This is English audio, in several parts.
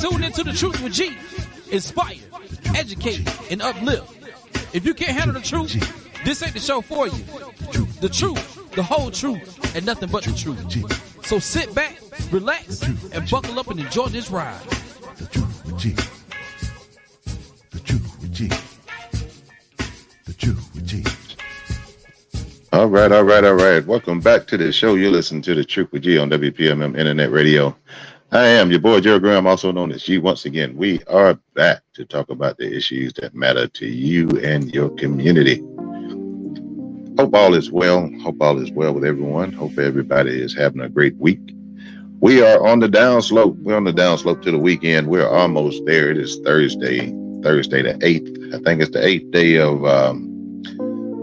tuned into The Truth with G. Inspire, educate, and uplift. If you can't handle the truth, this ain't the show for you. The truth, the whole truth, and nothing but the truth. So sit back, relax, and buckle up and enjoy this ride. The Truth with G. The Truth with G. The Truth with G. All right. Welcome back to the show. You're listening to The Truth with G on WPMM Internet Radio. I am your boy, Gerald Graham, also known as G. Once again, we are back to talk about the issues that matter to you and your community. Hope all is well. Hope all is well with everyone. Hope everybody is having a great week. We are on the downslope. We're on the downslope to the weekend. We're almost there. It is Thursday the 8th. I think it's the 8th day of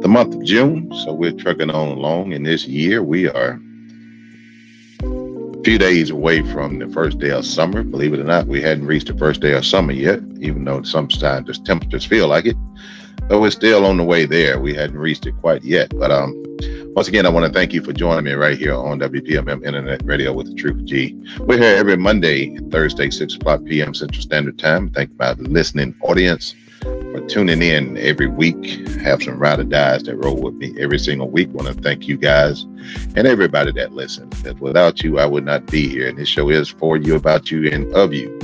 the month of June. So we're trucking on along. In this year, we are a few days away from the first day of summer. Believe it or not, we hadn't reached the first day of summer yet, even though sometimes the temperatures feel like it. But we're still on the way there. We hadn't reached it quite yet. But once again, I want to thank you for joining me right here on WPMM Internet Radio with The Truth G. We're here every Monday and Thursday, 6 o'clock p.m. Central Standard Time. Thank you, my listening audience, for tuning in every week. Have some ride or dies that roll with me every single week. Want to thank you guys and everybody that listens. Because without you, I would not be here. And this show is for you, about you, and of you.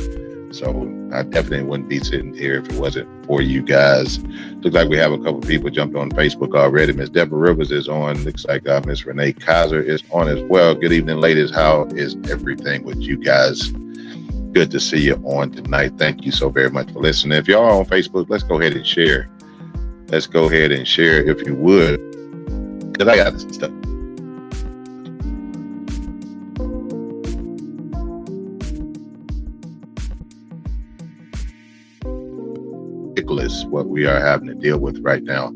So I definitely wouldn't be sitting here if it wasn't for you guys. Looks like we have a couple of people jumped on Facebook already. Miss Deborah Rivers is on. Looks like Miss Renee Kaiser is on as well. Good evening, ladies. How is everything with you guys? Good to see you on tonight. Thank you so very much for listening. If y'all are on Facebook, let's go ahead and share. Let's go ahead and share if you would. Because I got some stuff. Ridiculous what we are having to deal with right now.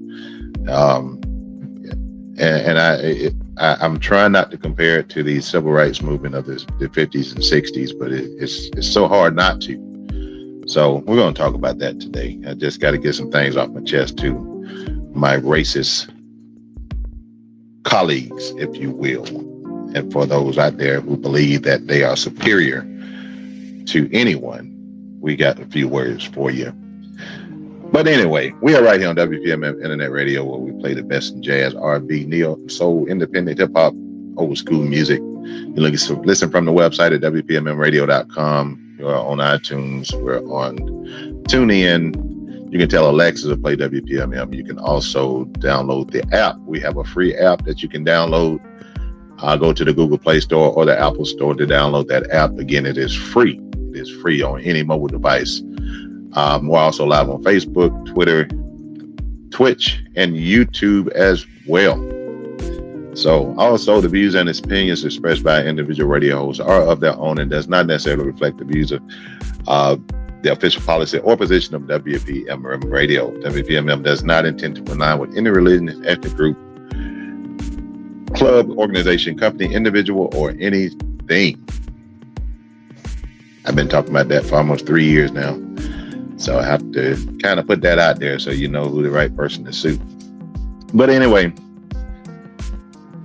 I'm trying not to compare it to the civil rights movement of the 50s and 60s, but it's so hard not to. So we're going to talk about that today. I just got to get some things off my chest to my racist colleagues, if you will. And for those out there who believe that they are superior to anyone, we got a few words for you. But anyway, we are right here on WPMM Internet Radio, where we play the best in jazz, R&B, neo, soul, independent, hip-hop, old school music. You listen from the website at WPMMradio.com. We're on iTunes. We're on TuneIn. You can tell Alexa to play WPMM. You can also download the app. We have a free app that you can download. Go to the Google Play Store or the Apple Store to download that app. Again, it is free. It is free on any mobile device. We're also live on Facebook, Twitter, Twitch, and YouTube as well. So also the views and opinions expressed by individual radio hosts are of their own and does not necessarily reflect the views of the official policy or position of WPMM Radio. WPMM does not intend to align with any religion, ethnic group, club, organization, company, individual, or anything. I've been talking about that for almost 3 years now. So I have to kind of put that out there so you know who the right person to sue. But anyway,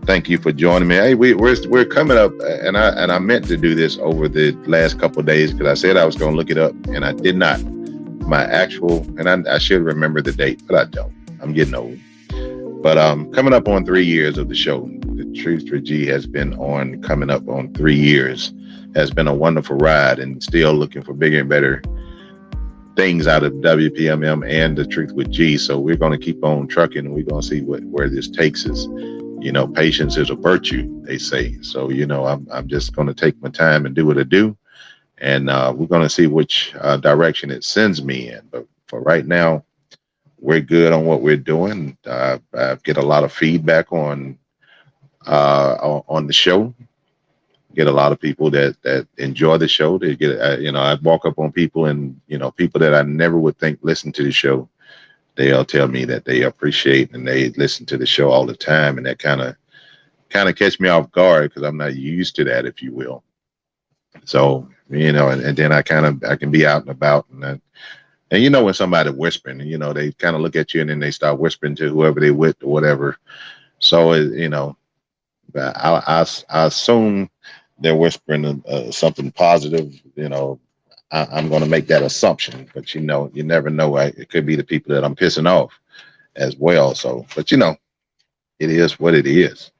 thank you for joining me. Hey, we're coming up, and I meant to do this over the last couple of days because I said I was going to look it up, and I did not. My actual, and I should remember the date, but I don't. I'm getting old. But coming up on 3 years of the show. The Truth for G has been coming up on 3 years. Has been a wonderful ride, and still looking for bigger and better things out of WPMM and The Truth with G. So we're going to keep on trucking, and we're going to see where this takes us. You know, patience is a virtue, they say. So, you know, I'm just going to take my time and do what I do. And we're going to see which direction it sends me in. But for right now, we're good on what we're doing. I get a lot of feedback on the show. Get a lot of people that enjoy the show. They get, I walk up on people, and people that I never would think listen to the show. They'll tell me that they appreciate and they listen to the show all the time, and that kind of catch me off guard because I'm not used to that, if you will. So and then I can be out and about, and when somebody whispering, they kind of look at you and then they start whispering to whoever they with or whatever. So I assume they're whispering something positive. I'm going to make that assumption, but you never know. It could be the people that I'm pissing off as well. So, but it is what it is.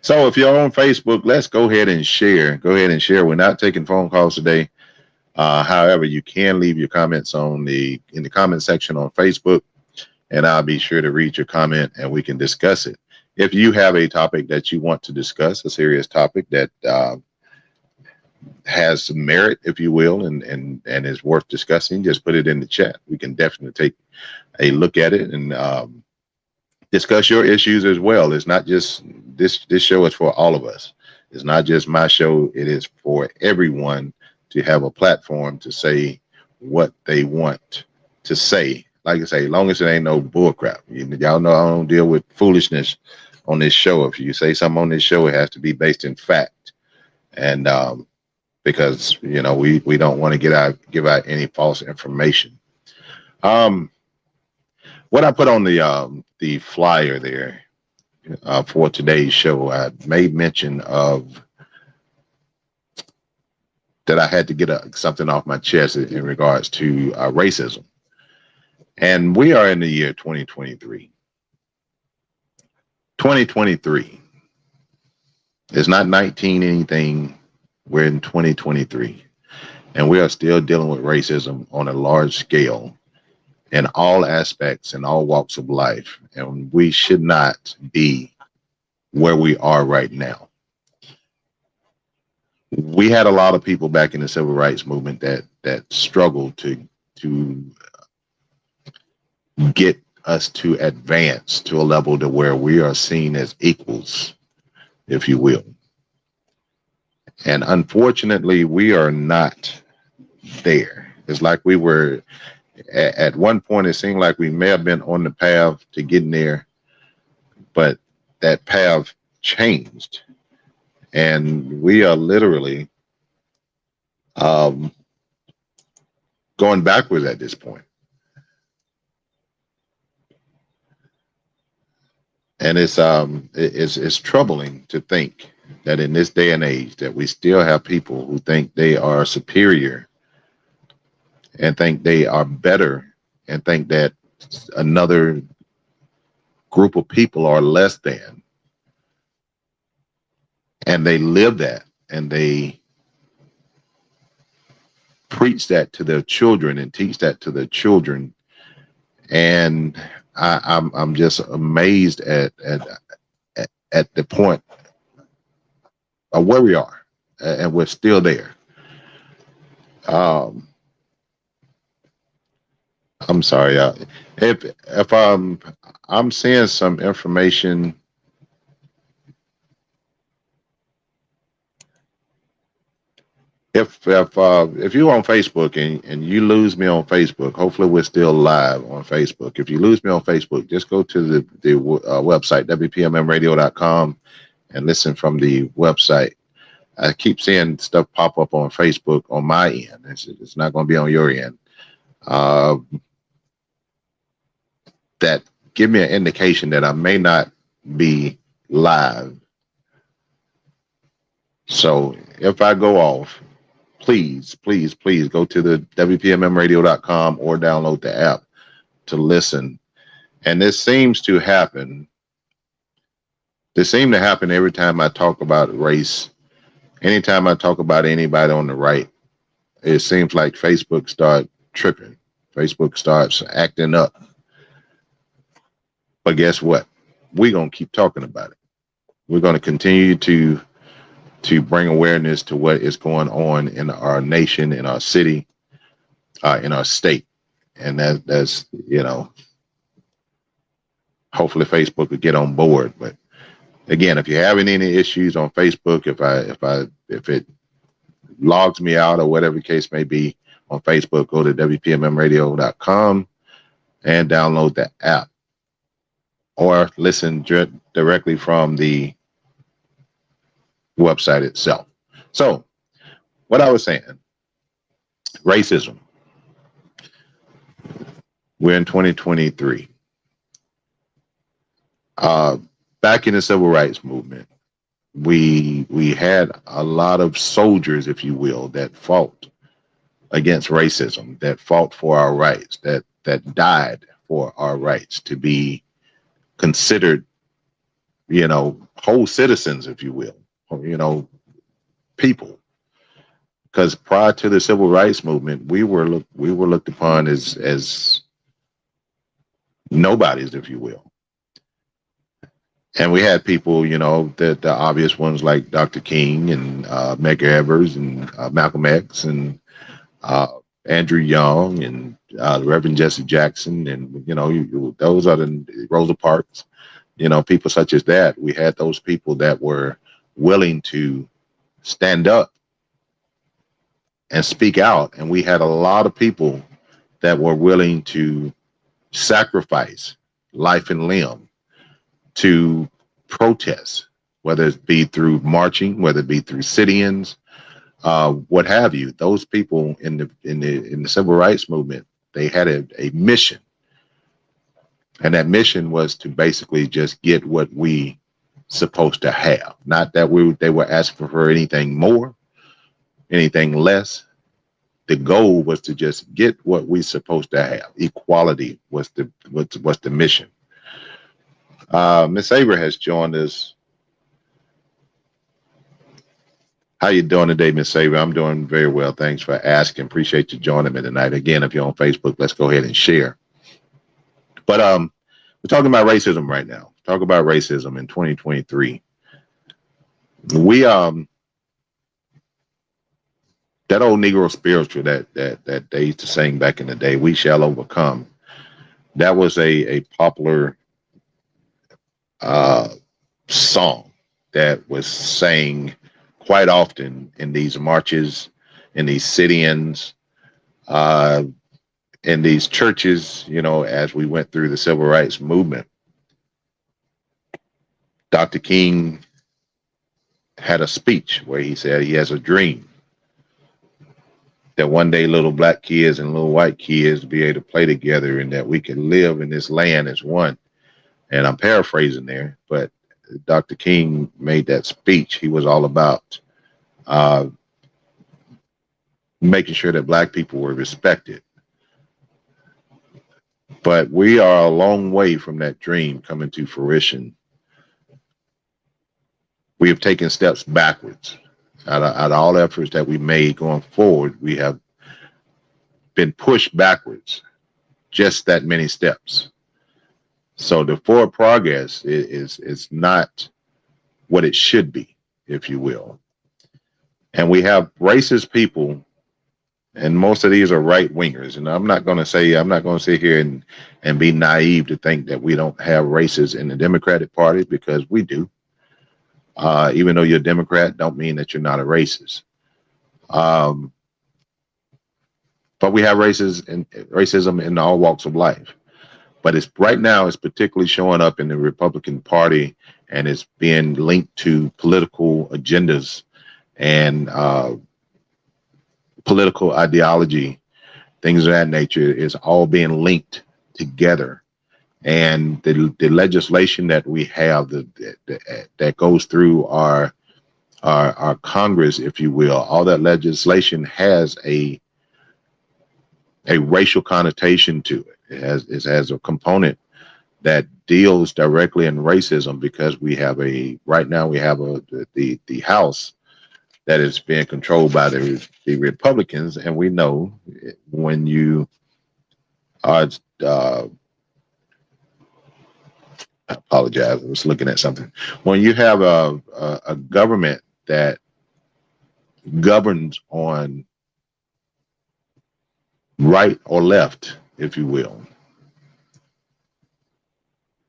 So if you're on Facebook, let's go ahead and share. Go ahead and share. We're not taking phone calls today. However, you can leave your comments in the comment section on Facebook, and I'll be sure to read your comment and we can discuss it. If you have a topic that you want to discuss, a serious topic that has some merit, if you will, and is worth discussing, just put it in the chat. We can definitely take a look at it and discuss your issues as well. It's not just this show is for all of us. It's not just my show. It is for everyone to have a platform to say what they want to say. Like I say, as long as it ain't no bullcrap. Y'all know I don't deal with foolishness on this show. If you say something on this show, it has to be based in fact. And because we don't want to give out any false information. What I put on the flyer there for today's show, I made mention of that I had to get something off my chest in regards to racism. And we are in the year 2023. 2023. It's not 19 anything. We're in 2023. And we are still dealing with racism on a large scale in all aspects and all walks of life. And we should not be where we are right now. We had a lot of people back in the civil rights movement that struggled to get us to advance to a level to where we are seen as equals, if you will. And unfortunately, we are not there. It's like we were at one point, it seemed like we may have been on the path to getting there, but that path changed. And we are literally going backwards at this point. And it's troubling to think that in this day and age that we still have people who think they are superior and think they are better and think that another group of people are less than. And they live that and they preach that to their children and teach that to their children. And I'm just amazed at the point of where we are, and we're still there. I'm sorry, if I'm seeing some information. If you're on Facebook and you lose me on Facebook, hopefully we're still live on Facebook. If you lose me on Facebook, just go to the website, WPMMradio.com, and listen from the website. I keep seeing stuff pop up on Facebook on my end. It's not going to be on your end. That give me an indication that I may not be live. So if I go off, please go to the WPMMradio.com or download the app to listen. And this seems to happen. This seems to happen every time I talk about race. Anytime I talk about anybody on the right, it seems like Facebook starts tripping. Facebook starts acting up. But guess what? We're going to keep talking about it. We're going to continue to bring awareness to what is going on in our nation, in our city, in our state. And that's hopefully Facebook will get on board. But again, if you're having any issues on Facebook, if it logs me out or whatever the case may be on Facebook, go to WPMMradio.com and download the app or listen directly from the website itself. So what I was saying, racism. We're in 2023. Back in the civil rights movement, we had a lot of soldiers, if you will, that fought against racism, that fought for our rights, that died for our rights to be considered, whole citizens, if you will, people. Because prior to the civil rights movement, we were looked upon as nobodies, if you will. And we had people, the obvious ones like Dr. King and Medgar Evers and Malcolm X and Andrew Young and the Reverend Jesse Jackson, and those are the Rosa Parks, people such as that. We had those people that were willing to stand up and speak out, and we had a lot of people that were willing to sacrifice life and limb to protest, whether it be through marching, whether it be through sit-ins, what have you. Those people in the civil rights movement, they had a mission, and that mission was to basically just get what we supposed to have. Not that they were asking for anything more, anything less. The goal was to just get what we supposed to have. Equality was the mission. Miss Ava has joined us. How you doing today, Miss Ava? I'm doing very well. Thanks for asking. Appreciate you joining me tonight. Again, if you're on Facebook, let's go ahead and share. But we're talking about racism right now. Talk about racism in 2023. We that old Negro spiritual that they used to sing back in the day, "We shall overcome." That was a popular song that was sang quite often in these marches, in these sit-ins, in these churches, as we went through the civil rights movement. Dr. King had a speech where he said he has a dream that one day little black kids and little white kids be able to play together, and that we can live in this land as one. And I'm paraphrasing there, but Dr. King made that speech. He was all about making sure that black people were respected. But we are a long way from that dream coming to fruition. We have taken steps backwards. Out of all efforts that we made going forward, we have been pushed backwards just that many steps. So the forward progress is not what it should be, if you will. And we have racist people, and most of these are right wingers. And I'm not going to sit here and be naive to think that we don't have racists in the Democratic Party, because we do. Even though you're a Democrat, don't mean that you're not a racist. But we have racism in all walks of life. But right now it's particularly showing up in the Republican Party, and it's being linked to political agendas and political ideology, things of that nature. Is all being linked together. And the legislation that we have that goes through our Congress, if you will, all that legislation has a racial connotation to it. It has a component that deals directly in racism, because right now we have the House that is being controlled by the Republicans, and we know when you are I apologize, I was looking at something. When you have a government that governs on right or left, if you will,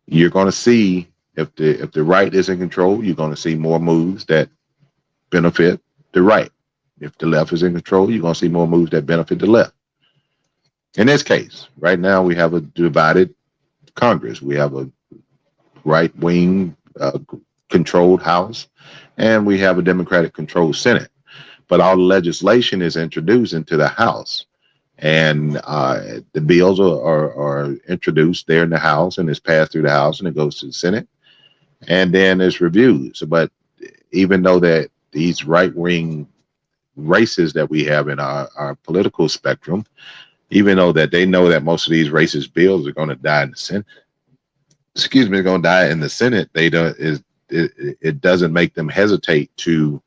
you're going to see, if the right is in control, you're going to see more moves that benefit the right. If the left is in control, you're going to see more moves that benefit the left. In this case, right now we have a divided Congress. We have a right-wing controlled House, and we have a Democratic controlled Senate. But all the legislation is introduced into the House, and the bills are introduced there in the House, and it's passed through the House, and it goes to the Senate, and then it's reviewed. So, but even though that these right-wing races that we have in our political spectrum, even though that they know that most of these racist bills are going to die in the Senate, going to die in the Senate, it doesn't make them hesitate to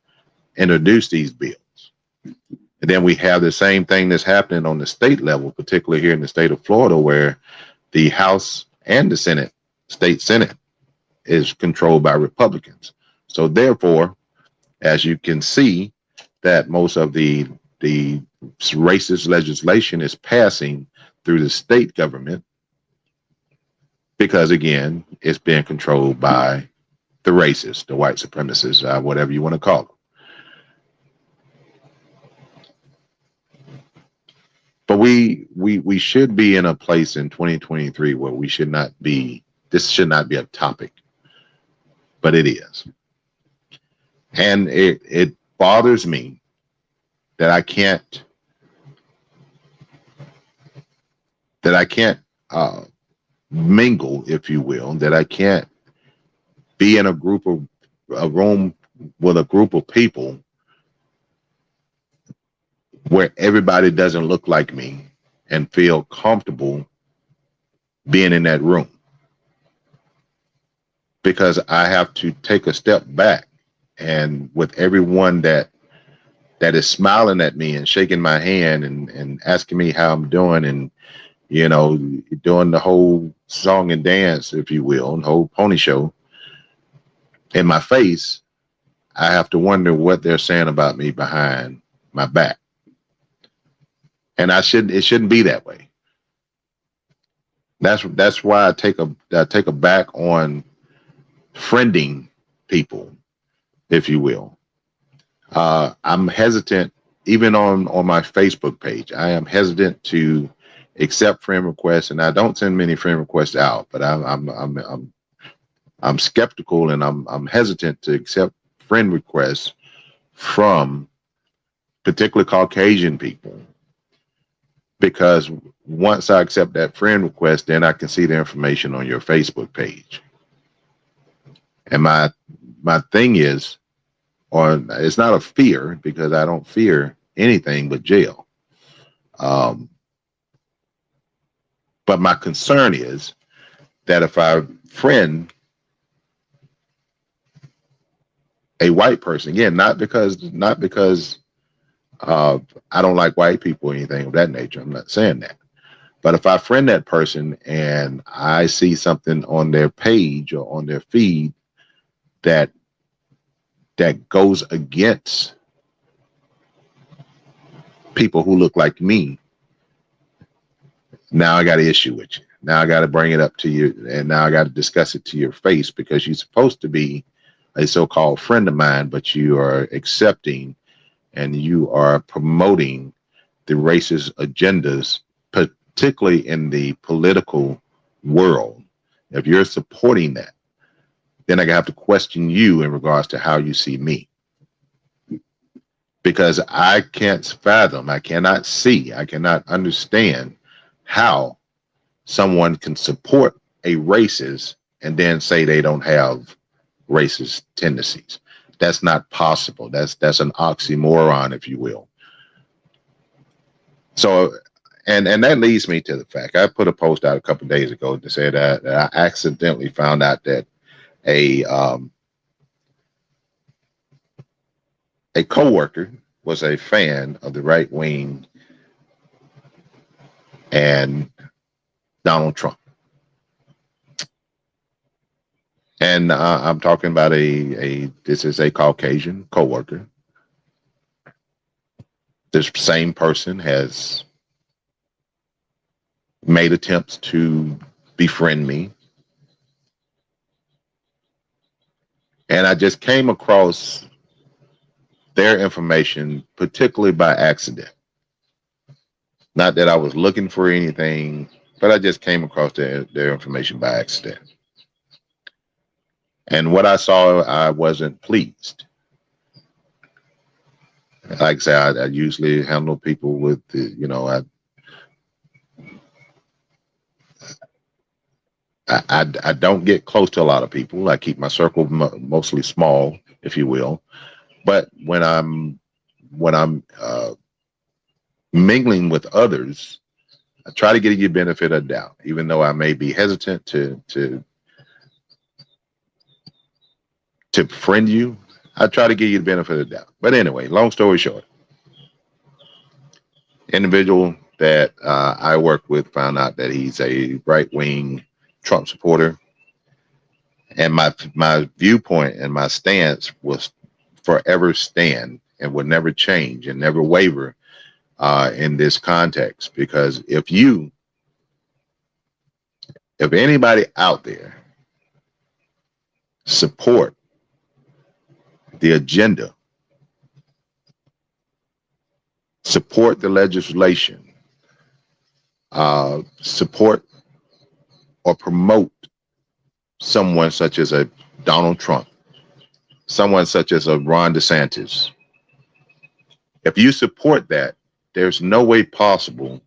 introduce these bills. And then we have the same thing that's happening on the state level, particularly here in the state of Florida, where the House and the Senate, state Senate, is controlled by Republicans. So therefore, as you can see, that most of the racist legislation is passing through the state government because, again, it's being controlled by the racists, the white supremacists, whatever you want to call them. But we should be in a place in 2023 where we should not be, this should not be a topic, but it is. And it bothers me that I can't mingle, if you will, that I can't be in a room with a group of people where everybody doesn't look like me and feel comfortable being in that room, because I have to take a step back, and with everyone that is smiling at me and shaking my hand and asking me how I'm doing, and doing the whole song and dance, if you will, the whole pony show in my face, I have to wonder what they're saying about me behind my back. And it shouldn't be that way. That's why I take a back on friending people, if you will. I'm hesitant, even on my Facebook page. I am hesitant to accept friend requests, and I don't send many friend requests out. But I'm skeptical, and I'm hesitant to accept friend requests from particularly Caucasian people, because once I accept that friend request, then I can see the information on your Facebook page. And my thing is, or it's not a fear, because I don't fear anything but jail. But my concern is that if I friend a white person, again, not because I don't like white people or anything of that nature, I'm not saying that. But if I friend that person and I see something on their page or on their feed that goes against people who look like me, now I got an issue with you. Now I got to bring it up to you, and now I got to discuss it to your face, because you're supposed to be a so-called friend of mine, but you are accepting and you are promoting the racist agendas, particularly in the political world. If you're supporting that, then I have to question you in regards to how you see me. Because I can't fathom, I cannot see, I cannot understand how someone can support a racist and then say they don't have racist tendencies. That's not possible. That's an oxymoron, if you will. So, and that leads me to the fact, I put a post out a couple of days ago to say that I accidentally found out that a coworker was a fan of the right wing and Donald Trump. And I'm talking about this is a Caucasian coworker. This same person has made attempts to befriend me. And I just came across their information, particularly by accident. Not that I was looking for anything, but I just came across their information by accident. And what I saw, I wasn't pleased. Like I said, I usually handle people with, I don't get close to a lot of people. I keep my circle mostly small, if you will. But when I'm mingling with others, I try to give you benefit of doubt, even though I may be hesitant to befriend you. I try to give you the benefit of doubt. But anyway, long story short, individual that I work with found out that he's a right-wing Trump supporter, and my viewpoint and my stance was forever stand and would never change and never waver in this context. Because if anybody out there support the agenda, support the legislation, support or promote someone such as a Donald Trump, someone such as a Ron DeSantis, if you support that, there's no way possible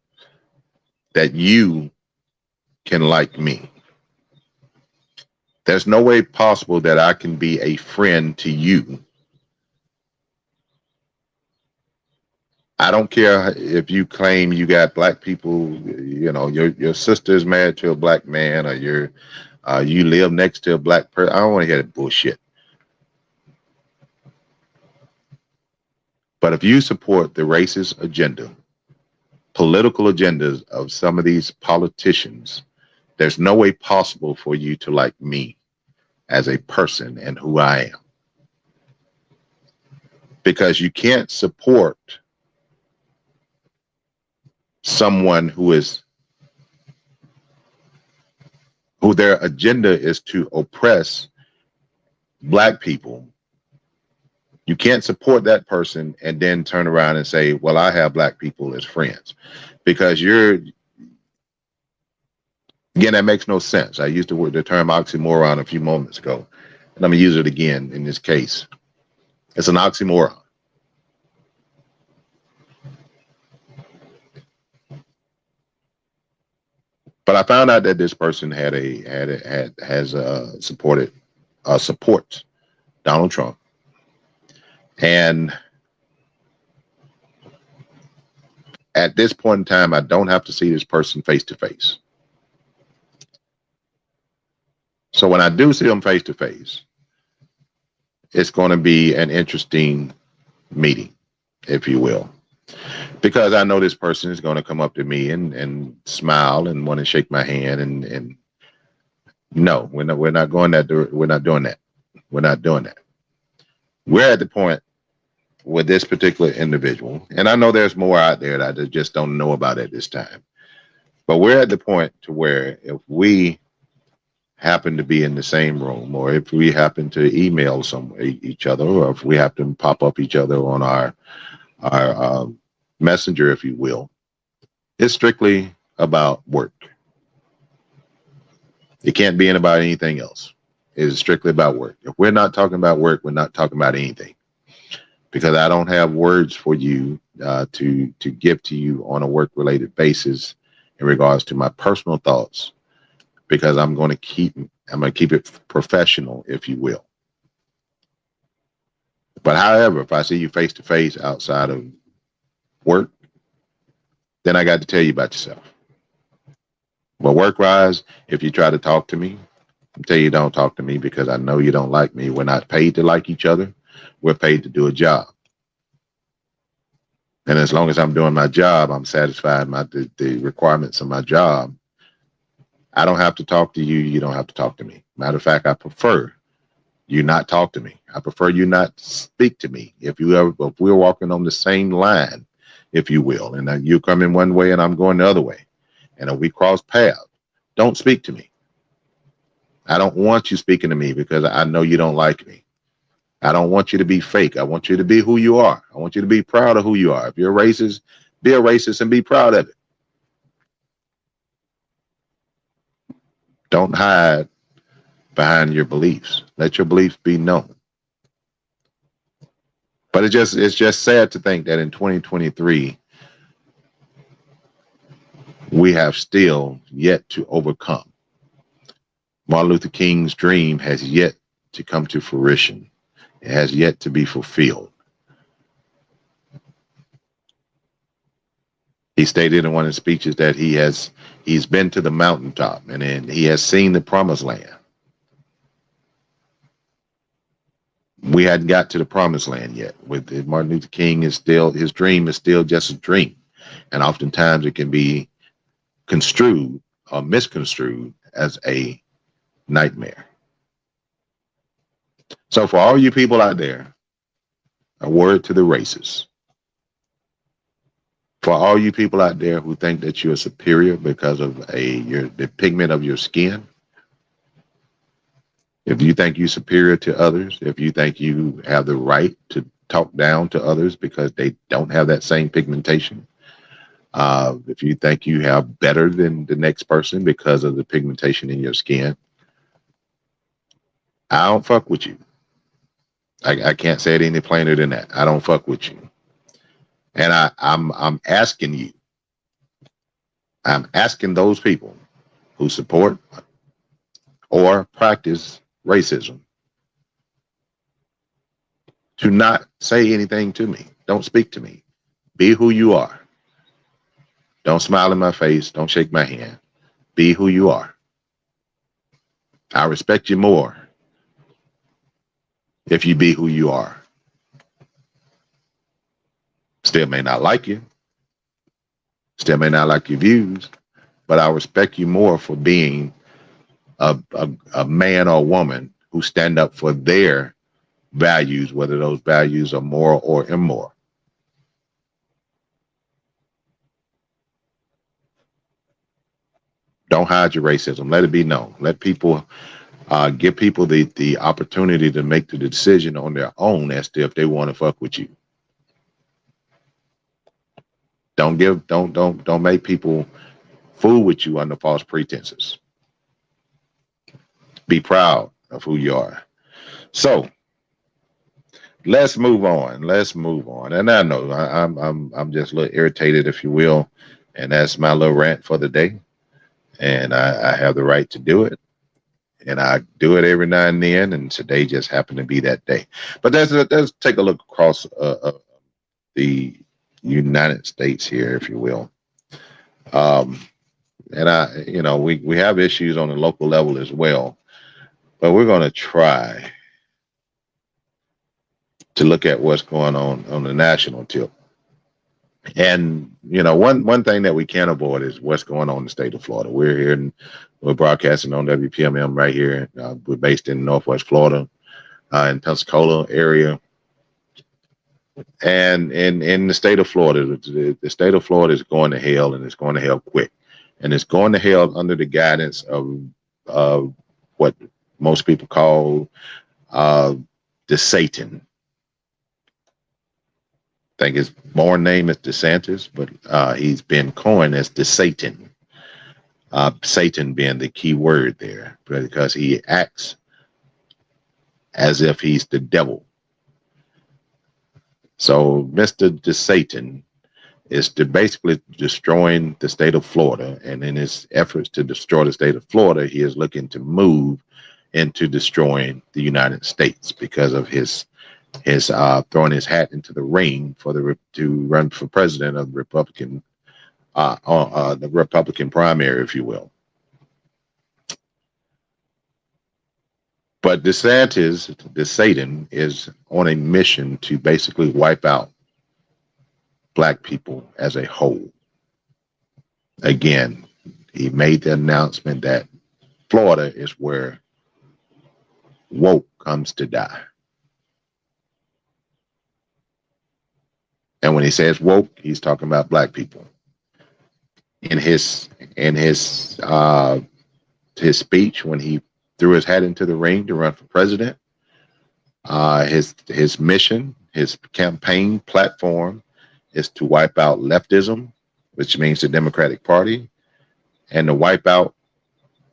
that you can like me. There's no way possible that I can be a friend to you. I don't care if you claim you got black people, you know, your sister is married to a black man, or you live next to a black person. I don't want to hear that bullshit. But if you support the racist agenda, political agendas of some of these politicians, there's no way possible for you to like me as a person and who I am. Because you can't support someone who their agenda is to oppress black people. You can't support that person and then turn around and say, well, I have black people as friends. Because again, that makes no sense. I used the term oxymoron a few moments ago, and I'm going to use it again in this case. It's an oxymoron. But I found out that this person supports Donald Trump. And at this point in time, I don't have to see this person face to face. So when I do see them face to face, it's going to be an interesting meeting, if you will, because I know this person is going to come up to me and smile and want to shake my hand. And no, we're not going that. We're not doing that. We're not doing that. We're at the point with this particular individual, and I know there's more out there that I just don't know about at this time, but we're at the point to where if we happen to be in the same room, or if we happen to email each other, or if we happen to pop up each other on our messenger, if you will, it's strictly about work. It can't be about anything else. It is strictly about work. If we're not talking about work, we're not talking about anything. Because I don't have words for you to give to you on a work-related basis in regards to my personal thoughts, because I'm going to keep it professional, if you will. But however, if I see you face to face outside of work, then I got to tell you about yourself. But work-wise, if you try to talk to me, I tell you don't talk to me, because I know you don't like me. We're not paid to like each other. We're paid to do a job. And as long as I'm doing my job, I'm satisfied the requirements of my job. I don't have to talk to you. You don't have to talk to me. Matter of fact, I prefer you not talk to me. I prefer you not speak to me. If we're walking on the same line, if you will, and you come in one way and I'm going the other way, and if we cross paths, don't speak to me. I don't want you speaking to me, because I know you don't like me. I don't want you to be fake. I want you to be who you are. I want you to be proud of who you are. If you're a racist, be a racist and be proud of it. Don't hide behind your beliefs. Let your beliefs be known. But it's just sad to think that in 2023, we have still yet to overcome. Martin Luther King's dream has yet to come to fruition. It has yet to be fulfilled. He stated in one of his speeches that he's been to the mountaintop and then he has seen the promised land. We hadn't got to the promised land yet. With Martin Luther King, his dream is still just a dream, and oftentimes it can be construed or misconstrued as a nightmare. So for all you people out there, a word to the racists. For all you people out there who think that you're superior because of the pigment of your skin, if you think you're superior to others, if you think you have the right to talk down to others because they don't have that same pigmentation, if you think you have better than the next person because of the pigmentation in your skin, I don't fuck with you. I can't say it any plainer than that. I don't fuck with you. And I'm asking you, I'm asking those people who support or practice racism to not say anything to me. Don't speak to me. Be who you are. Don't smile in my face. Don't shake my hand. Be who you are. I respect you more if you be who you are. Still may not like you. Still may not like your views, but I respect you more for being a man or woman who stand up for their values, whether those values are moral or immoral. Don't hide your racism. Let it be known. Let people give people the opportunity to make the decision on their own as to if they want to fuck with you. Don't make people fool with you under false pretenses. Be proud of who you are. So let's move on. Let's move on. And I know I'm just a little irritated, if you will, and that's my little rant for the day. And I have the right to do it. And I do it every now and then, and today just happened to be that day. But let's take a look across the United States here, if you will. And we have issues on the local level as well, but we're going to try to look at what's going on the national tip. And one thing that we can't avoid is what's going on in the state of Florida. We're here and we're broadcasting on WPMM right here. We're based in Northwest Florida, in Pensacola area. And in the state of Florida, the state of Florida is going to hell, and it's going to hell quick. And it's going to hell under the guidance of what most people call the Satan. I think his born name is DeSantis, but he's been coined as the Satan. Satan being the key word there, because he acts as if he's the devil. So Mr. DeSatan is basically destroying the state of Florida, and in his efforts to destroy the state of Florida, he is looking to move into destroying the United States because of his throwing his hat into the ring to run for president of the Republican primary, if you will. But DeSantis, the Satan, is on a mission to basically wipe out Black people as a whole. Again, he made the announcement that Florida is where woke comes to die. And when he says woke, he's talking about Black people. In his speech, when he threw his hat into the ring to run for president, his mission, his campaign platform is to wipe out leftism, which means the Democratic Party, and to wipe out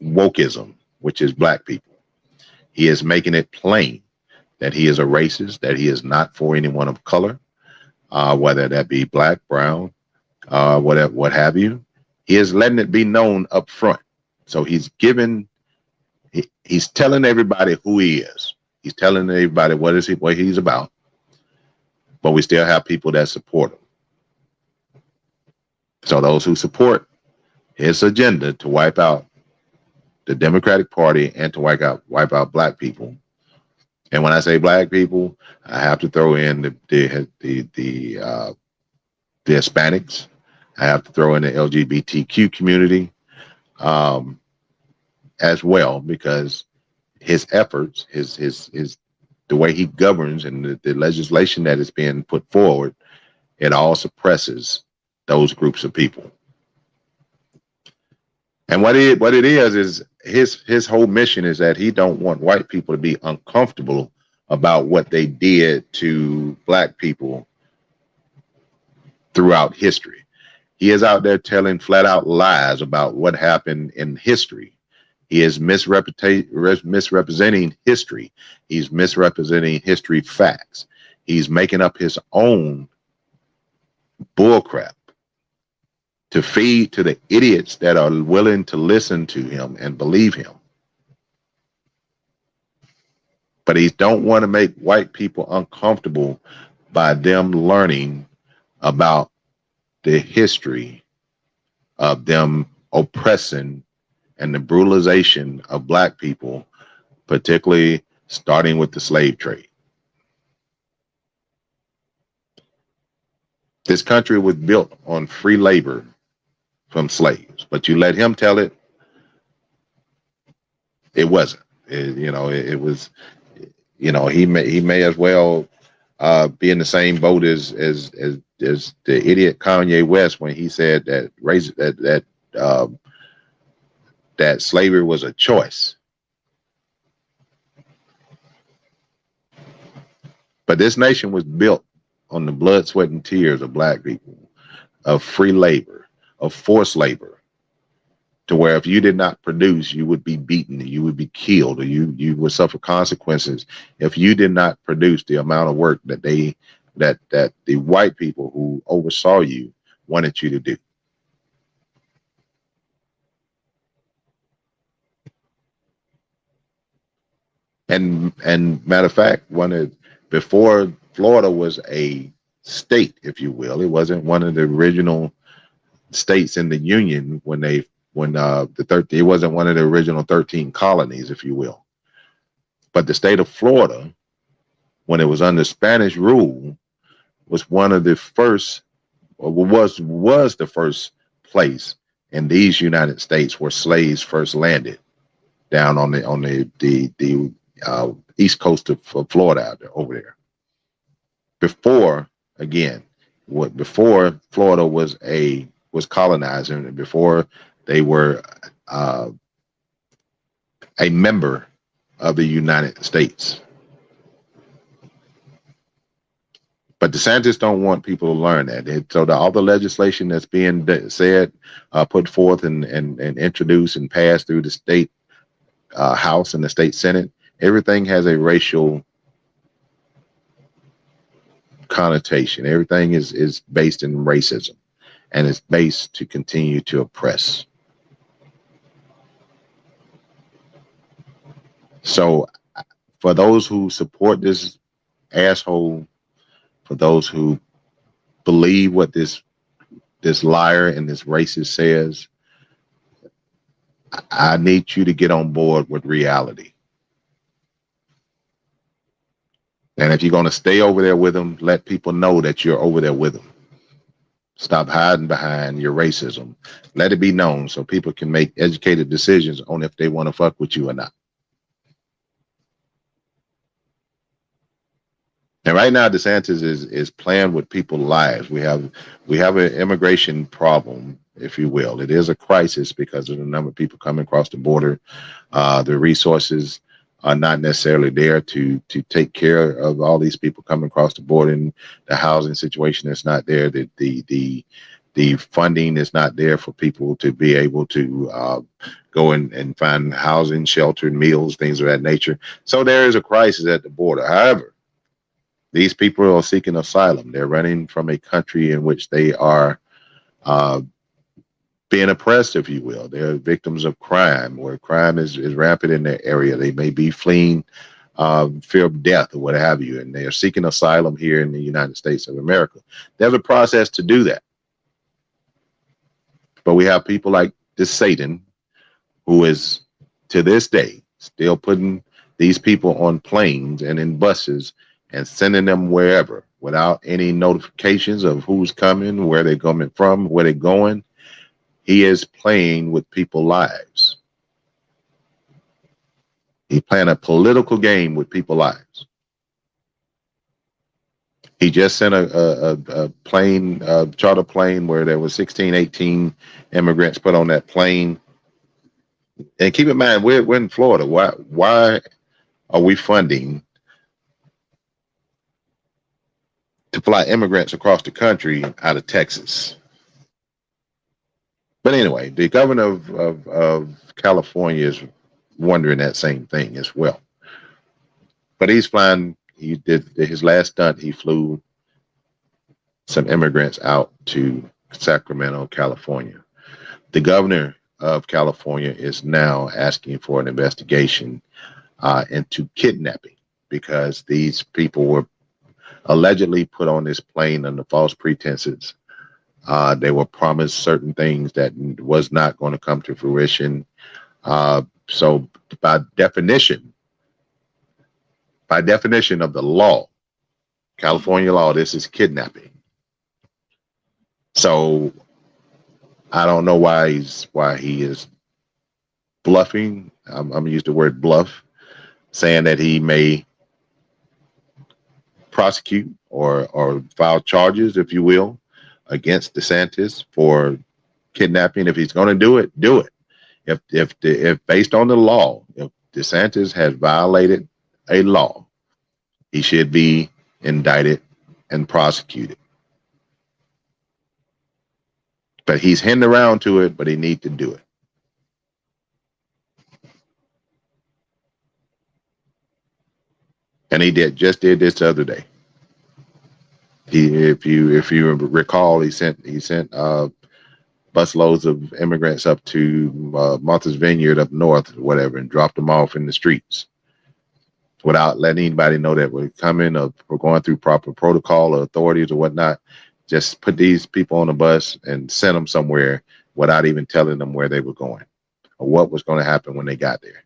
wokeism, which is Black people. He is making it plain that he is a racist, that he is not for anyone of color, whether that be Black, brown, what have you. He is letting it be known up front. So he's telling everybody who he is. He's telling everybody what he's about. But we still have people that support him. So those who support his agenda to wipe out the Democratic Party and to wipe out black people. And when I say black people, I have to throw in the Hispanics. I have to throw in the LGBTQ community as well, because his efforts, his the way he governs and the legislation that is being put forward, it all suppresses those groups of people. And what it is his whole mission is that he don't want white people to be uncomfortable about what they did to black people throughout history. He is out there telling flat out lies about what happened in history. He is misrepresenting history. He's misrepresenting history facts. He's making up his own bullcrap to feed to the idiots that are willing to listen to him and believe him. But he don't want to make white people uncomfortable by them learning about the history of them oppressing and the brutalization of black people, particularly starting with the slave trade. This country was built on free labor from slaves, but you let him tell it, it wasn't. It was, he may as well be in the same boat as the idiot Kanye West when he said that that slavery was a choice. But this nation was built on the blood, sweat, and tears of black people, of free labor, of forced labor, to where if you did not produce, you would be beaten, you would be killed, or you would suffer consequences if you did not produce the amount of work that the white people who oversaw you wanted you to do. And matter of fact, before Florida was a state, if you will, it wasn't one of the original states in the Union it wasn't one of the original 13 colonies, if you will. But the state of Florida, when it was under Spanish rule, was one of the first, or was the first place in these United States where slaves first landed, down on the east coast of Florida, over there. Before Florida was colonized, and before they were a member of the United States. But DeSantis don't want people to learn that. So all the legislation that's being said, put forth and introduced and passed through the state House and the state Senate, everything has a racial connotation. Everything is based in racism, and it's based to continue to oppress. So for those who support this asshole, for those who believe what this liar and this racist says, I need you to get on board with reality. And if you're going to stay over there with them, let people know that you're over there with them. Stop hiding behind your racism. Let it be known so people can make educated decisions on if they want to fuck with you or not. And right now, DeSantis is playing with people's lives. We have an immigration problem, if you will. It is a crisis because of the number of people coming across the border. The resources are not necessarily there to take care of all these people coming across the border, and the housing situation is not there. The funding is not there for people to be able to go and find housing, shelter, meals, things of that nature. So there is a crisis at the border. However, these people are seeking asylum. They're running from a country in which they are being oppressed, if you will. They're victims of crime, where crime is rampant in their area. They may be fleeing fear of death or what have you, and they are seeking asylum here in the United States of America. There's a process to do that. But we have people like this Satan, who is to this day still putting these people on planes and in buses and sending them wherever without any notifications of who's coming, where they're coming from, where they're going. He is playing with people's lives. He's playing a political game with people's lives. He just sent a plane, a charter plane, where there was 16, 18 immigrants put on that plane. And keep in mind, we're in Florida. Why are we funding to fly immigrants across the country out of Texas? But anyway, the governor of California is wondering that same thing as well. But he's flying. He did his last stunt. He flew some immigrants out to Sacramento, California. The governor of California is now asking for an investigation into kidnapping, because these people were allegedly put on this plane under false pretenses. They were promised certain things that was not going to come to fruition. So by definition of the law, California law, this is kidnapping. So I don't know why he is bluffing. I'm gonna use the word bluff, saying that he may prosecute or file charges, if you will, against DeSantis for kidnapping. If he's going to do it, do it. If based on the law, if DeSantis has violated a law, he should be indicted and prosecuted. But he's hinting around to it, but he needs to do it. And he just did this the other day. If you recall, he sent busloads of immigrants up to Martha's Vineyard up north, or whatever, and dropped them off in the streets without letting anybody know that we're coming or we're going through proper protocol or authorities or whatnot. Just put these people on a bus and send them somewhere without even telling them where they were going or what was going to happen when they got there.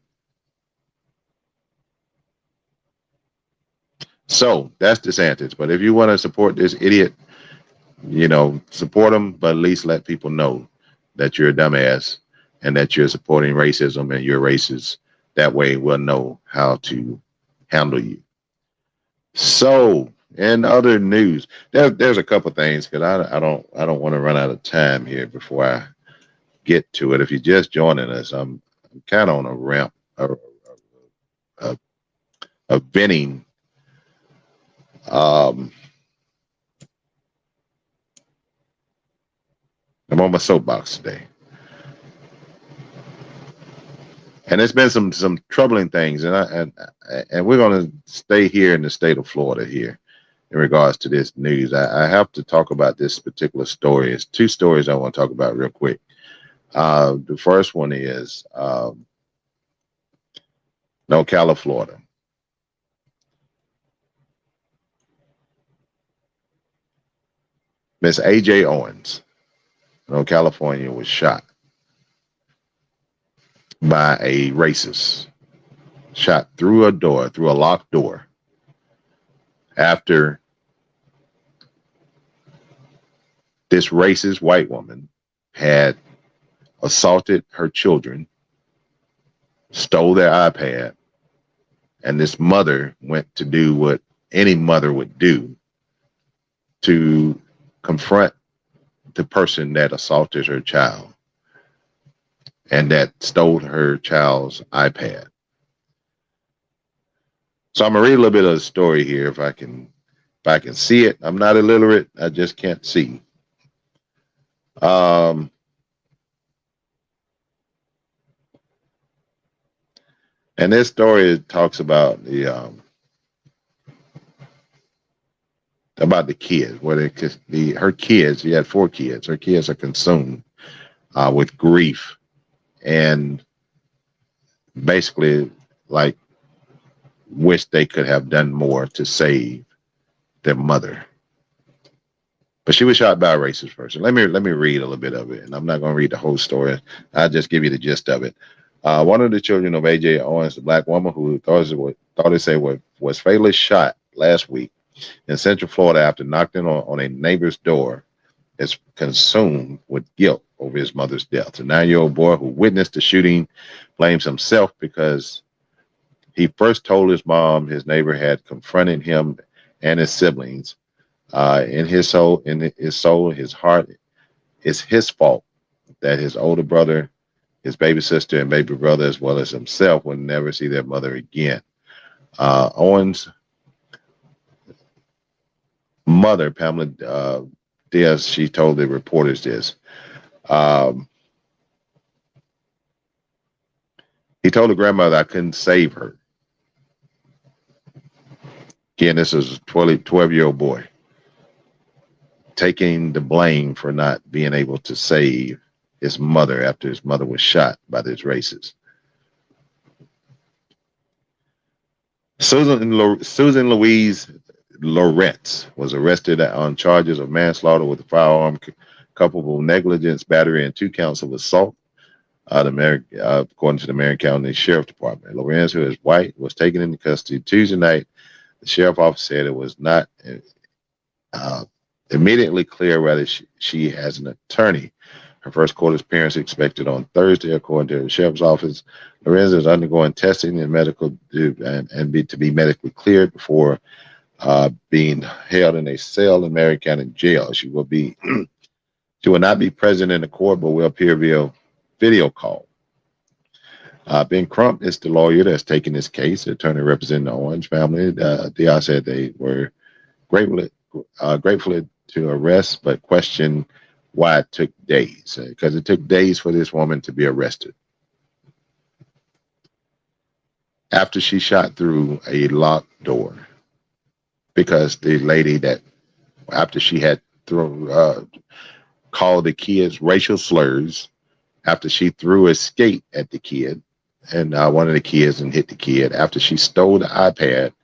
So that's DeSantis. But if you want to support this idiot, support him, but at least let people know that you're a dumbass and that you're supporting racism and you're racist. That way we'll know how to handle you. So in other news, there's a couple things, because I don't want to run out of time here before I get to it. If you're just joining us, I'm kind of on a ramp of venting. I'm on my soapbox today, and there's been some troubling things, and we're going to stay here in the state of Florida here in regards to this news. I have to talk about this particular story. It's two stories I want to talk about real quick. The first one is Ocala, Florida. Miss A.J. Owens, California, was shot by a racist, shot through a locked door, after this racist white woman had assaulted her children, stole their iPad, and this mother went to do what any mother would do to confront the person that assaulted her child and that stole her child's iPad. So I'm gonna read a little bit of the story here if I can see it. I'm not illiterate, I just can't see. And this story talks about the kids, where her kids, she had 4 kids. Her kids are consumed with grief and basically like wish they could have done more to save their mother. But she was shot by a racist person. Let me read a little bit of it, and I'm not going to read the whole story. I'll just give you the gist of it. One of the children of A.J. Owens, the black woman who was fatally shot last week in Central Florida after knocking on a neighbor's door, is consumed with guilt over his mother's death. The 9-year-old boy who witnessed the shooting blames himself because he first told his mom his neighbor had confronted him and his siblings. In his soul, his heart, it's his fault that his older brother, his baby sister, and baby brother, as well as himself, will never see their mother again. Owens' mother, Pamela Diaz, she told the reporters this. He told the grandmother, "I couldn't save her." Again, this is a 12-year-old boy taking the blame for not being able to save his mother after his mother was shot by this racist. Susan Louise Lawrence was arrested on charges of manslaughter with a firearm, culpable negligence, battery, and 2 counts of assault, according to the Marion County Sheriff Department. Lawrence, who is white, was taken into custody Tuesday night. The sheriff office said it was not immediately clear whether she has an attorney. Her first court appearance expected on Thursday, according to the sheriff's office. Lorenz is undergoing testing and medical to be medically cleared before being held in a cell in Marion County Jail. She will not be present in the court, but will appear via video call. Ben Crump is the lawyer that's taking this case, the attorney representing the Orange family. Diaz said they were grateful to arrest, but questioned why it took days, because it took days for this woman to be arrested after she shot through a locked door, because the lady that, after she had called the kids racial slurs, after she threw a skate at the kid and one of the kids and hit the kid, after she stole the iPad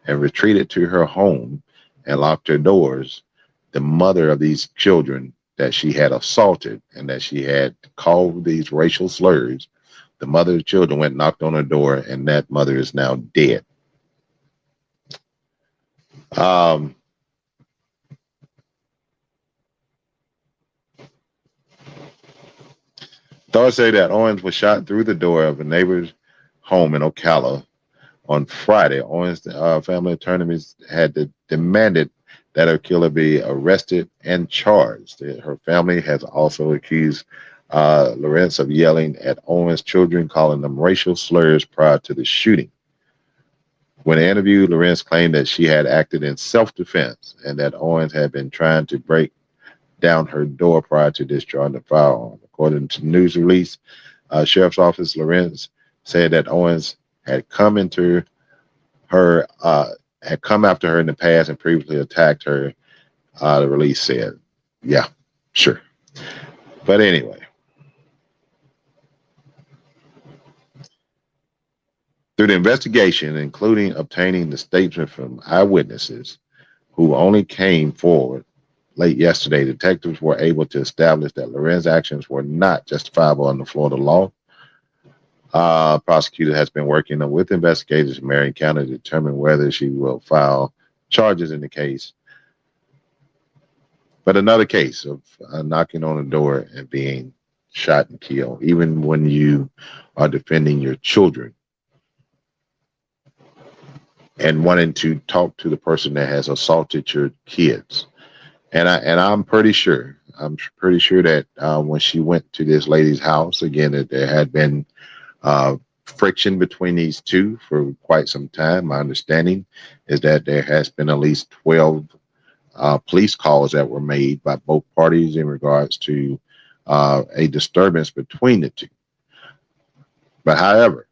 and retreated to her home and locked her doors, the mother of these children that she had assaulted and that she had called these racial slurs, the mother of the children went and knocked on her door, and that mother is now dead. Authorities say that Owens was shot through the door of a neighbor's home in Ocala on Friday. Owens' family attorneys had demanded that her killer be arrested and charged. Her family has also accused Lawrence of yelling at Owens' children, calling them racial slurs prior to the shooting. When interviewed, Lawrence claimed that she had acted in self-defense and that Owens had been trying to break down her door prior to discharging the firearm. According to the news release, Sheriff's Office, Lawrence said that Owens had come after her in the past and previously attacked her. The release said, yeah, sure. But anyway, through the investigation, including obtaining the statement from eyewitnesses who only came forward late yesterday, detectives were able to establish that Lorenz's actions were not justifiable under Florida law. Prosecutor has been working with investigators in Marion County to determine whether she will file charges in the case. But another case of knocking on a door and being shot and killed, even when you are defending your children and wanting to talk to the person that has assaulted your kids. And I'm pretty sure that when she went to this lady's house, again, that there had been friction between these two for quite some time. My understanding is that there has been at least 12 police calls that were made by both parties in regards to a disturbance between the two. But however,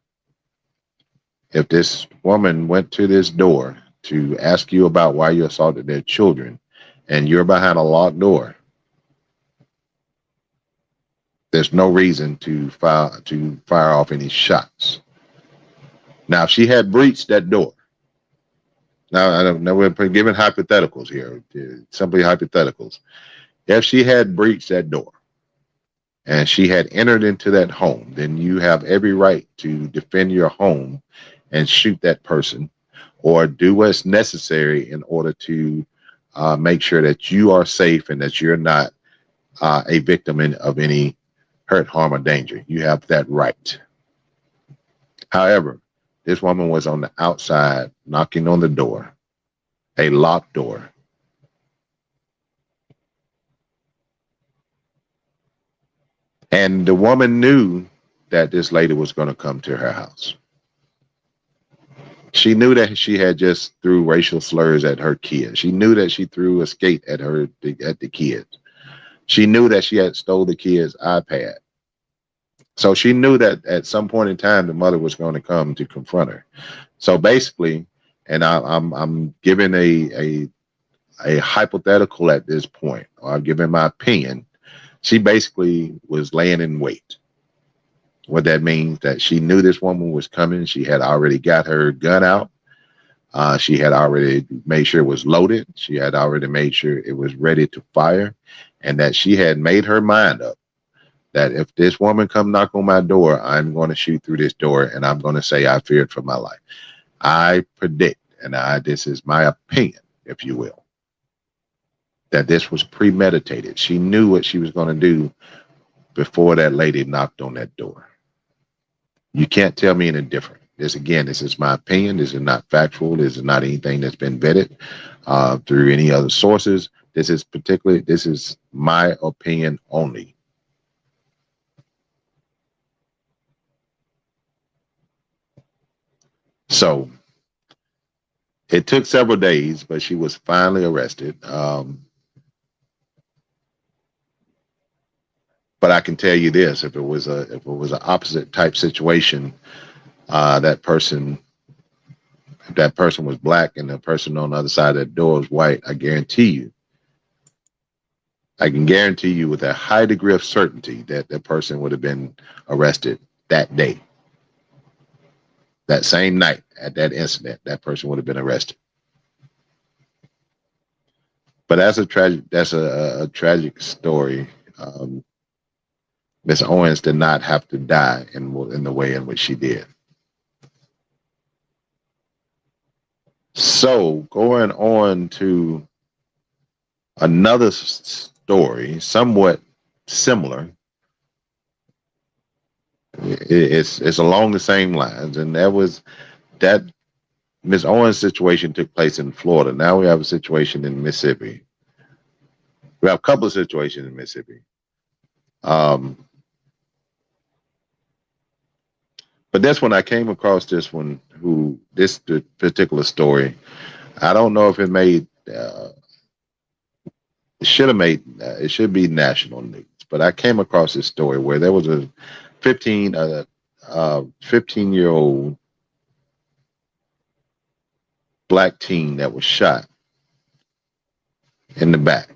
if this woman went to this door to ask you about why you assaulted their children and you're behind a locked door, there's no reason to fire off any shots. Now, if she had breached that door Now, I don't know, we're giving hypotheticals here, simply hypotheticals. If she had breached that door and she had entered into that home, then you have every right to defend your home and shoot that person or do what's necessary in order to make sure that you are safe and that you're not a victim of any hurt, harm, or danger. You have that right. However, this woman was on the outside knocking on the door, a locked door. And the woman knew that this lady was going to come to her house. She knew that she had just threw racial slurs at her kids. She knew that she threw a skate at the kids. She knew that she had stole the kids' iPad. So she knew that at some point in time, the mother was going to come to confront her. So basically, and I'm giving a hypothetical at this point, or I'm giving my opinion. She basically was laying in wait. What that means, that she knew this woman was coming. She had already got her gun out. She had already made sure it was loaded. She had already made sure it was ready to fire, and that she had made her mind up that if this woman come knock on my door, I'm going to shoot through this door, and I'm going to say I feared for my life. I predict, and this is my opinion, if you will, that this was premeditated. She knew what she was going to do before that lady knocked on that door. You can't tell me any different. This is my opinion. This is not factual. This is not anything that's been vetted through any other sources. This is my opinion only. So it took several days, but she was finally arrested. But I can tell you this: if it was an opposite type situation, that person was black and the person on the other side of that door was white, I can guarantee you with a high degree of certainty that that person would have been arrested that day. That same night at that incident, that person would have been arrested. But that's a tragic story. Miss Owens did not have to die in the way in which she did. So going on to another story, somewhat similar. It's along the same lines, and that Miss Owens situation took place in Florida. Now we have a situation in Mississippi. We have a couple of situations in Mississippi. But this one, I came across this particular story. I don't know if it should be national news, but I came across this story where there was a 15-year-old black teen that was shot in the back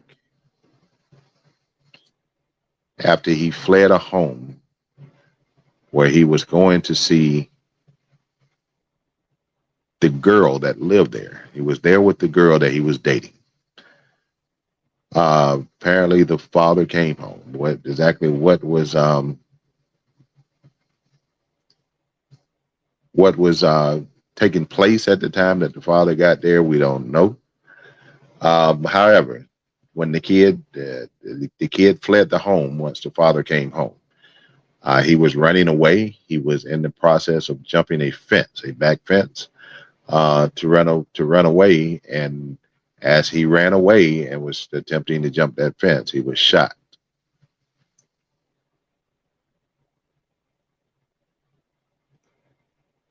after he fled a home where he was going to see the girl that lived there. He was there with the girl that he was dating. Apparently the father came home. What was taking place at the time that the father got there, we don't know. However, when the kid fled the home once the father came home, he was running away. He was in the process of jumping a back fence, to run away. And as he ran away and was attempting to jump that fence, he was shot.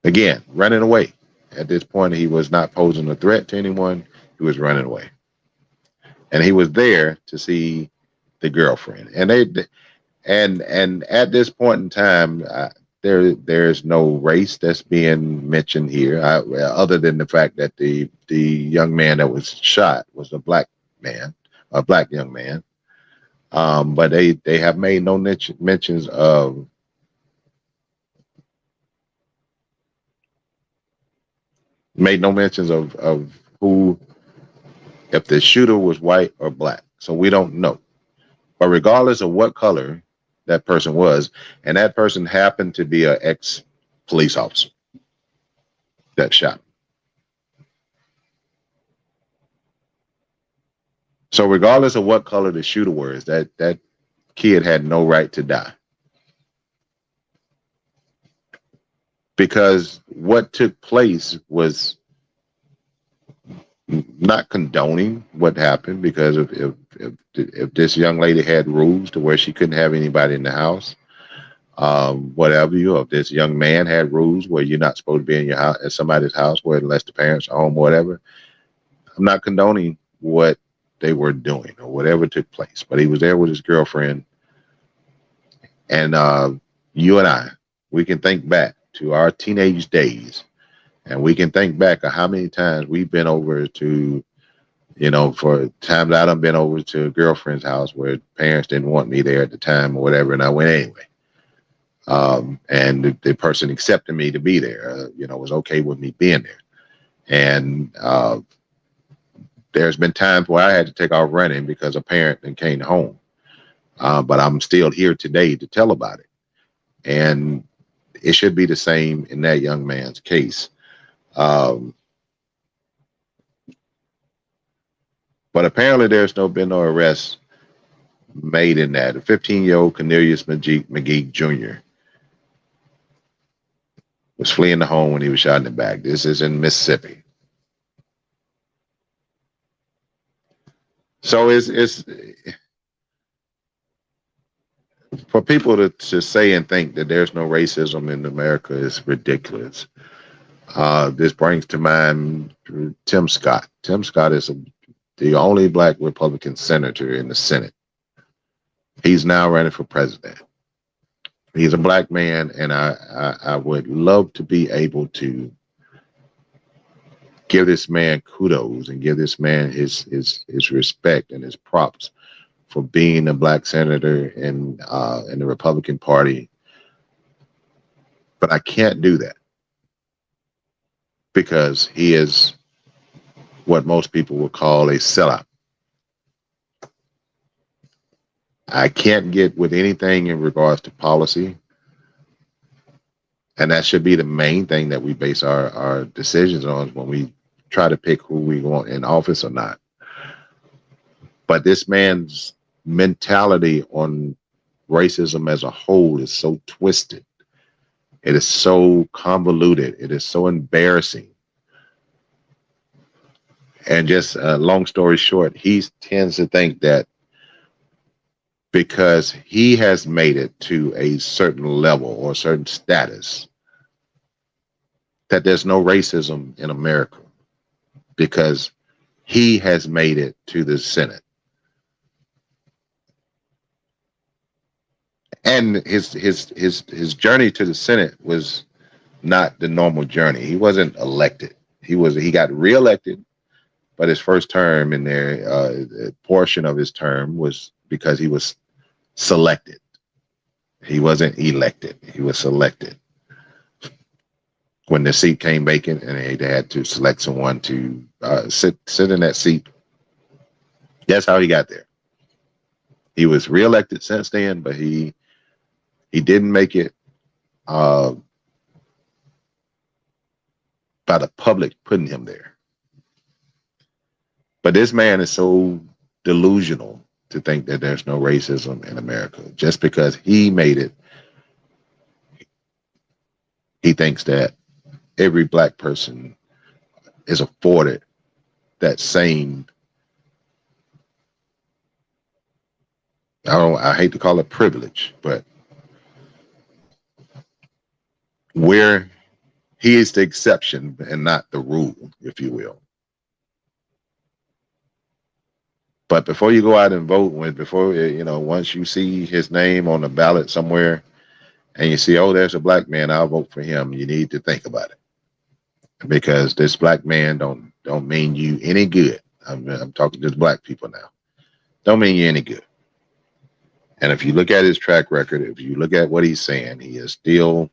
Again, running away. At this point, he was not posing a threat to anyone. He was running away. And he was there to see the girlfriend. And at this point in time, there's no race that's being mentioned here, other than the fact that the young man that was shot was a black young man. But they have made no mentions of if the shooter was white or black. So we don't know. But regardless of what color that person was, and that person happened to be an ex-police officer that shot him. So regardless of what color the shooter was, that kid had no right to die. Because what took place was not condoning what happened, because if this young lady had rules to where she couldn't have anybody in the house, whatever if this young man had rules where you're not supposed to be in your house, at somebody's house, where unless the parents are home, whatever, I'm not condoning what they were doing or whatever took place. But he was there with his girlfriend, and you and I, we can think back to our teenage days. And we can think back of how many times we've been over to, for times I done been over to a girlfriend's house where parents didn't want me there at the time or whatever, and I went anyway. And the person accepted me to be there, was okay with me being there. And there's been times where I had to take off running because a parent then came home. But I'm still here today to tell about it. And it should be the same in that young man's case. But apparently there's been no arrest made in that. A 15-year-old Cornelius McGee Jr. was fleeing the home when he was shot in the back. This is in Mississippi. So it's for people to say and think that there's no racism in America is ridiculous. This brings to mind Tim Scott. Tim Scott is the only black Republican senator in the Senate. He's now running for president. He's a black man, and I would love to be able to give this man kudos and give this man his respect and his props for being a black senator in the Republican Party. But I can't do that, because he is what most people would call a sellout. I can't get with anything in regards to policy. And that should be the main thing that we base our decisions on when we try to pick who we want in office or not. But this man's mentality on racism as a whole is so twisted. It is so convoluted. It is so embarrassing. And just long story short, he tends to think that because he has made it to a certain level or a certain status, that there's no racism in America because he has made it to the Senate. And his journey to the Senate was not the normal journey. He wasn't elected. He got reelected, but his first term in there, a portion of his term was because he was selected. He wasn't elected. He was selected. When the seat came vacant and they had to select someone to sit in that seat, that's how he got there. He was reelected since then, but he didn't make it by the public putting him there. But this man is so delusional to think that there's no racism in America. Just because he made it, he thinks that every black person is afforded that same, I hate to call it privilege, but where he is the exception and not the rule, if you will. But before you go out and vote, once you see his name on the ballot somewhere and you see, oh, there's a black man, I'll vote for him, you need to think about it. Because this black man don't mean you any good. I'm talking to the black people now. Don't mean you any good. And if you look at his track record, if you look at what he's saying, he is still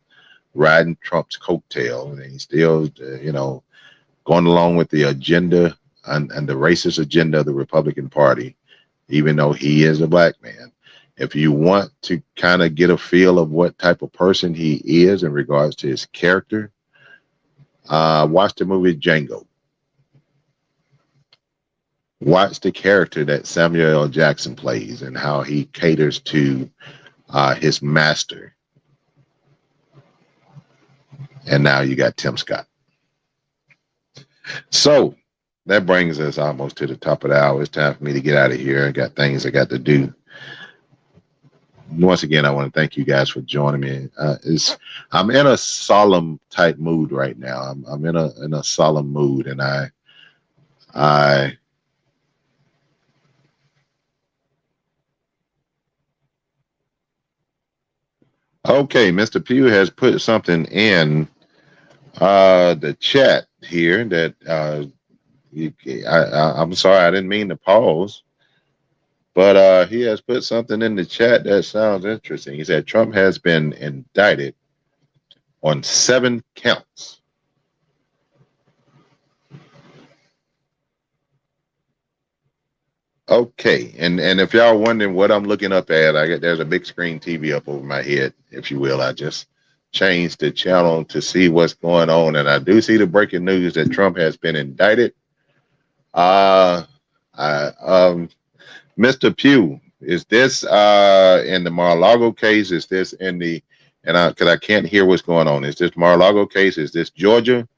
riding Trump's coattail, and he's still, going along with the agenda and the racist agenda of the Republican Party, even though he is a black man. If you want to kind of get a feel of what type of person he is in regards to his character, watch the movie Django. Watch the character that Samuel L. Jackson plays and how he caters to his master. And now you got Tim Scott. So that brings us almost to the top of the hour. It's time for me to get out of here. I got things I got to do. Once again, I want to thank you guys for joining me. I'm in a solemn type mood right now. I'm in a solemn mood, and I okay, Mr. Pugh has put something in the chat here that I'm sorry, I didn't mean to pause, but he has put something in the chat that sounds interesting. He said Trump has been indicted on 7 counts. Okay, and if y'all are wondering what I'm looking up at, there's a big screen TV up over my head, if you will. I just changed the channel to see what's going on, and I do see the breaking news that Trump has been indicted. Mr. Pugh, is this in the Mar-a-Lago case? Is this in the, because I can't hear what's going on. Is this Mar-a-Lago case? Is this Georgia?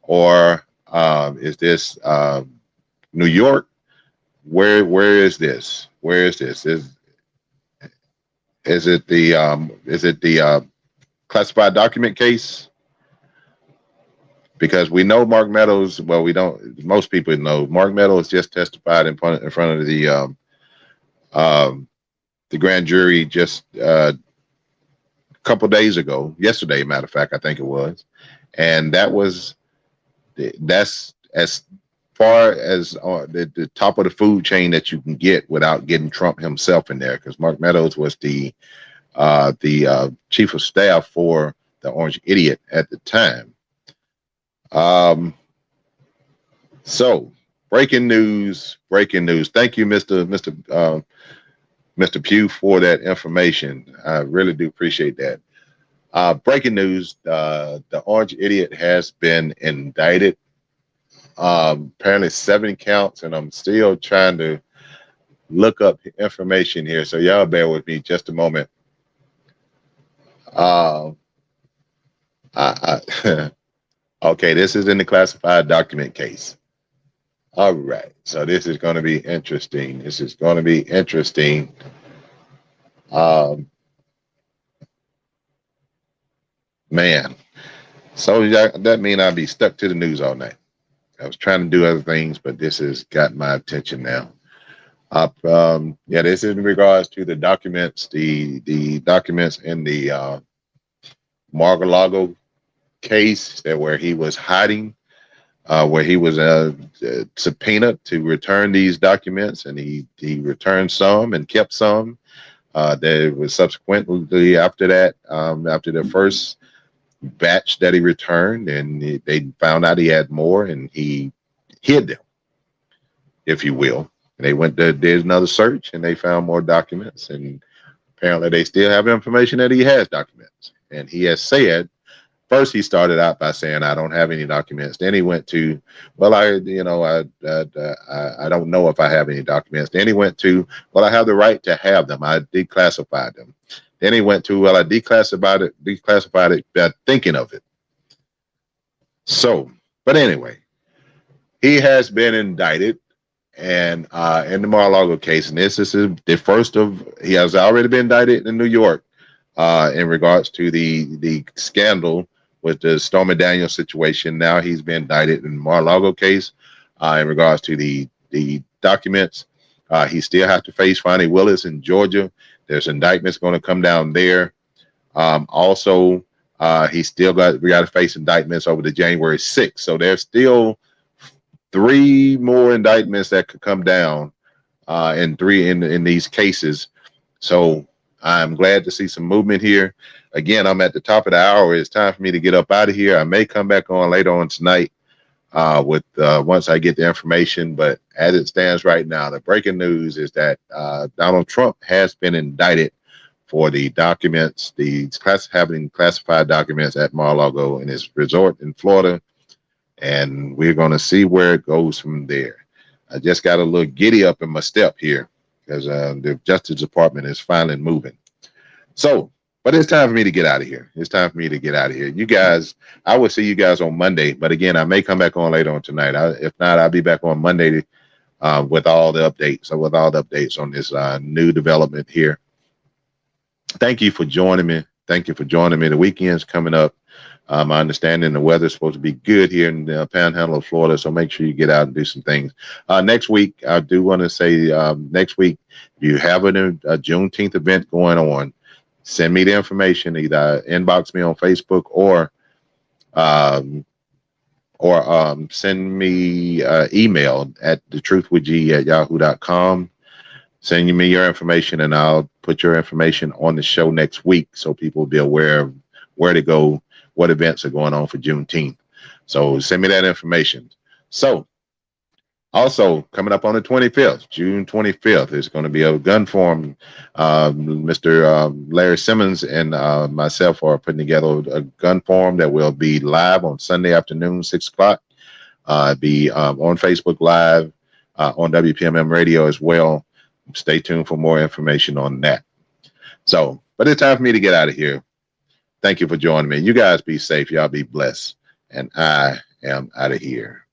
Or is this New York? Where is this? Where is this? Is it the classified document case? Because we know Mark Meadows. Well, we don't. Most people know Mark Meadows just testified in front of the grand jury just a couple days ago. Yesterday, matter of fact, I think it was, and that's as far as the top of the food chain that you can get without getting Trump himself in there, because Mark Meadows was the chief of staff for the Orange Idiot at the time. So breaking news. Thank you, Mr. Pugh, for that information. I really do appreciate that. Breaking news, the Orange Idiot has been indicted. Apparently 7 counts, and I'm still trying to look up information here, so y'all bear with me just a moment. Okay, this is in the classified document case. All right, so this is going to be interesting. Man, so that means I'll be stuck to the news all night. I was trying to do other things, but this has got my attention now. Yeah, this is in regards to the documents, the documents in the Mar-a-Lago case that where he was hiding, where he was subpoenaed to return these documents, and he returned some and kept some. There was subsequently after that, after the first batch that he returned, and they found out he had more, and he hid them, if you will. And they did another search, and they found more documents, and apparently they still have information that he has documents. And he has said, first he started out by saying, I don't have any documents. Then he went to, well, I don't know if I have any documents. Then he went to, well, I have the right to have them. I declassified them. Then he went to, well, I declassified it by thinking of it. So, but anyway, he has been indicted, and in the Mar-a-Lago case, and this is the first of, he has already been indicted in New York in regards to the scandal with the Stormy Daniels situation. Now he's been indicted in the Mar-a-Lago case in regards to the documents. He still has to face Fani Willis in Georgia. There's indictments going to come down there. Also, we got to face indictments over the January 6th. So there's still 3 more indictments that could come down in these cases. So I'm glad to see some movement here. Again, I'm at the top of the hour. It's time for me to get up out of here. I may come back on later on tonight once I get the information. But as it stands right now, the breaking news is that Donald Trump has been indicted for the documents, having classified documents at Mar-a-Lago in his resort in Florida. And we're going to see where it goes from there. I just got a little giddy up in my step here because the Justice Department is finally moving. So, but it's time for me to get out of here. It's time for me to get out of here. You guys, I will see you guys on Monday. But again, I may come back on later on tonight. If not, I'll be back on Monday with all the updates. So with all the updates on this new development here. Thank you for joining me. Thank you for joining me. The weekend's coming up. My understanding the weather's supposed to be good here in the Panhandle of Florida, so make sure you get out and do some things. Next week, I do want to say next week, if you have a Juneteenth event going on, send me the information. Either inbox me on Facebook or send me email at thetruthwithg@yahoo.com. Send me your information, and I'll put your information on the show next week so people will be aware of where to go, what events are going on for Juneteenth. So send me that information. So also coming up on the 25th, June 25th, is going to be a gun forum. Mr. Larry Simmons and myself are putting together a gun forum that will be live on Sunday afternoon, 6 o'clock. Be on Facebook Live, on WPMM Radio as well. Stay tuned for more information on that. So, but it's time for me to get out of here. Thank you for joining me. You guys be safe. Y'all be blessed. And I am out of here.